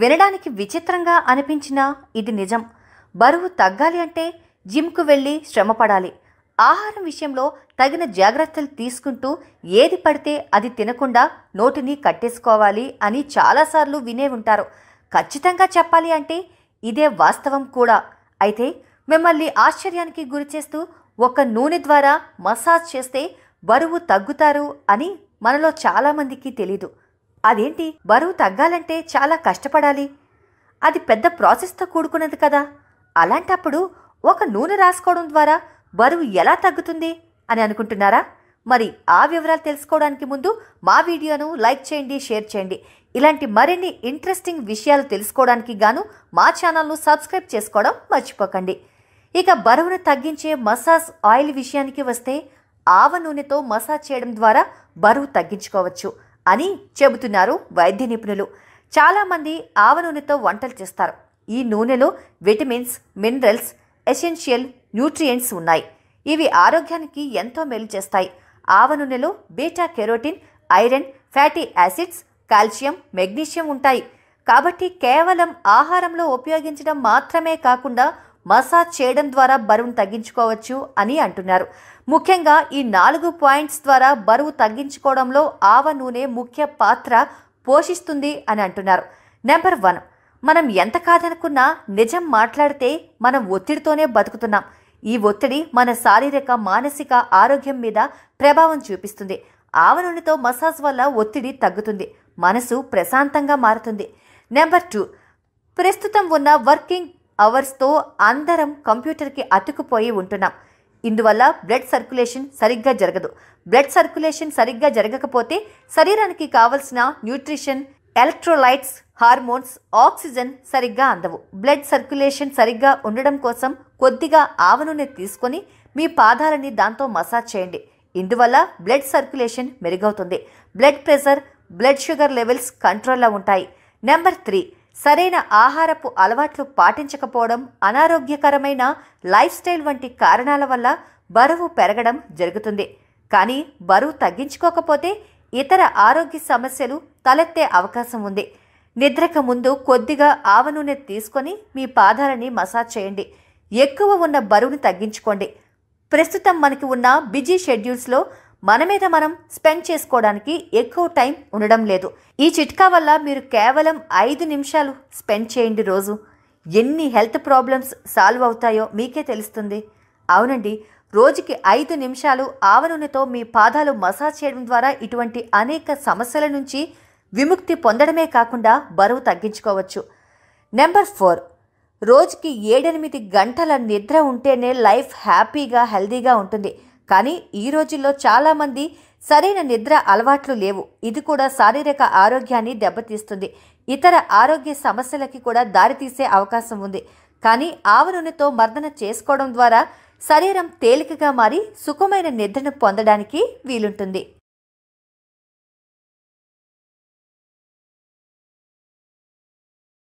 వినడానికి విచిత్రంగా అనిపించినా ఇది నిజం. బరువు తగ్గాలి అంటే జిమ్కు వెళ్ళి శ్రమపడాలి. ఆహారం విషయంలో తగిన జాగ్రత్తలు తీసుకుంటూ ఏది పడితే అది తినకుండా నోటిని కట్టేసుకోవాలి అని చాలాసార్లు వినే ఉంటారు. ఖచ్చితంగా చెప్పాలి అంటే ఇదే వాస్తవం కూడా. అయితే మిమ్మల్ని ఆశ్చర్యానికి గురిచేస్తూ ఒక నూనె ద్వారా మసాజ్ చేస్తే బరువు తగ్గుతారు అని మనలో చాలామందికి తెలీదు. అదేంటి, బరువు తగ్గాలంటే చాలా కష్టపడాలి, అది పెద్ద ప్రాసెస్తో కూడుకున్నది కదా, అలాంటప్పుడు ఒక నూనె రాసుకోవడం ద్వారా బరువు ఎలా తగ్గుతుంది అని అనుకుంటున్నారా? మరి ఆ వివరాలు తెలుసుకోవడానికి ముందు మా వీడియోను లైక్ చేయండి, షేర్ చేయండి. ఇలాంటి మరిన్ని ఇంట్రెస్టింగ్ విషయాలు తెలుసుకోవడానికి గాను మా ఛానల్ను సబ్స్క్రైబ్ చేసుకోవడం మర్చిపోకండి. ఇక బరువును తగ్గించే మసాజ్ ఆయిల్ విషయానికి వస్తే ఆవ నూనెతో మసాజ్ చేయడం ద్వారా బరువు తగ్గించుకోవచ్చు అని చెబుతున్నారు వైద్య నిపుణులు. చాలామంది ఆవ నూనెతో వంటలు చేస్తారు. ఈ నూనెలో విటమిన్స్, మినరల్స్, ఎసెన్షియల్ న్యూట్రియంట్స్ ఉన్నాయి. ఇవి ఆరోగ్యానికి ఎంతో మేలు చేస్తాయి. ఆవ నూనెలో beta carotene, iron, fatty acids, calcium, magnesium ఉంటాయి. కాబట్టి కేవలం ఆహారంలో ఉపయోగించడం మాత్రమే కాకుండా మసాజ్ చేయడం ద్వారా బరువును తగ్గించుకోవచ్చు అని అంటున్నారు. ముఖ్యంగా ఈ 4 పాయింట్స్ ద్వారా బరువు తగ్గించుకోవడంలో ఆవ నూనె ముఖ్య పాత్ర పోషిస్తుంది అని అంటున్నారు. నెంబర్ 1, మనం ఎంత కాదనుకున్నా నిజం మాట్లాడితే మనం ఒత్తిడితోనే బతుకుతున్నాం. ఈ ఒత్తిడి మన శారీరక, మానసిక ఆరోగ్యం మీద ప్రభావం చూపిస్తుంది. ఆవ నూనెతో మసాజ్ వల్ల ఒత్తిడి తగ్గుతుంది, మనసు ప్రశాంతంగా మారుతుంది. నెంబర్ 2, ప్రస్తుతం ఉన్న వర్కింగ్ అవర్స్తో అందరం కంప్యూటర్కి అతుక్కుపోయి ఉంటున్నాం. ఇందువల్ల బ్లడ్ సర్క్యులేషన్ సరిగ్గా జరగదు. బ్లడ్ సర్క్యులేషన్ సరిగ్గా జరగకపోతే శరీరానికి కావలసిన న్యూట్రిషన్, ఎలక్ట్రోలైట్స్, హార్మోన్స్, ఆక్సిజన్ సరిగ్గా అందవు. బ్లడ్ సర్క్యులేషన్ సరిగ్గా ఉండడం కోసం కొద్దిగా ఆవ నూనె తీసుకొని మీ పాదాలని దాంతో మసాజ్ చేయండి. ఇందువల్ల బ్లడ్ సర్క్యులేషన్ మెరుగవుతుంది. Blood pressure, blood sugar levels కంట్రోల్లో ఉంటాయి. నెంబర్ 3, సరైన ఆహారపు అలవాట్లు పాటించకపోవడం, అనారోగ్యకరమైన లైఫ్ స్టైల్ వంటి కారణాల వల్ల బరువు పెరగడం జరుగుతుంది. కానీ బరువు తగ్గించుకోకపోతే ఇతర ఆరోగ్య సమస్యలు తలెత్తే అవకాశం ఉంది. నిద్రకు ముందు కొద్దిగా ఆవ నూనె తీసుకొని మీ పాదాలని మసాజ్ చేయండి. ఎక్కువ ఉన్న బరువును తగ్గించుకోండి. ప్రస్తుతం మనకి ఉన్న బిజీ షెడ్యూల్స్లో మన మీద మనం స్పెండ్ చేసుకోవడానికి ఎక్కువ టైం ఉండడం లేదు. ఈ చిట్కా వల్ల మీరు కేవలం 5 నిమిషాలు స్పెండ్ చేయండి రోజు. ఎన్ని హెల్త్ ప్రాబ్లమ్స్ సాల్వ్ అవుతాయో మీకే తెలుస్తుంది. అవునండి, రోజుకి 5 నిమిషాలు ఆవ నూనెతో మీ పాదాలు మసాజ్ చేయడం ద్వారా ఇటువంటి అనేక సమస్యల నుంచి విముక్తి పొందడమే కాకుండా బరువు తగ్గించుకోవచ్చు. నెంబర్ 4, రోజుకి 7-8 గంటల నిద్ర ఉంటేనే లైఫ్ హ్యాపీగా, హెల్దీగా ఉంటుంది. కానీ ఈ రోజుల్లో చాలామంది సరైన నిద్ర అలవాట్లు లేవు. ఇది కూడా శారీరక ఆరోగ్యాన్ని దెబ్బతీస్తుంది. ఇతర ఆరోగ్య సమస్యలకి కూడా దారితీసే అవకాశం ఉంది. కానీ ఆవ నూనెతో మర్దన చేసుకోవడం ద్వారా శరీరం తేలికగా మారి సుఖమైన నిద్రను పొందడానికి వీలుంటుంది.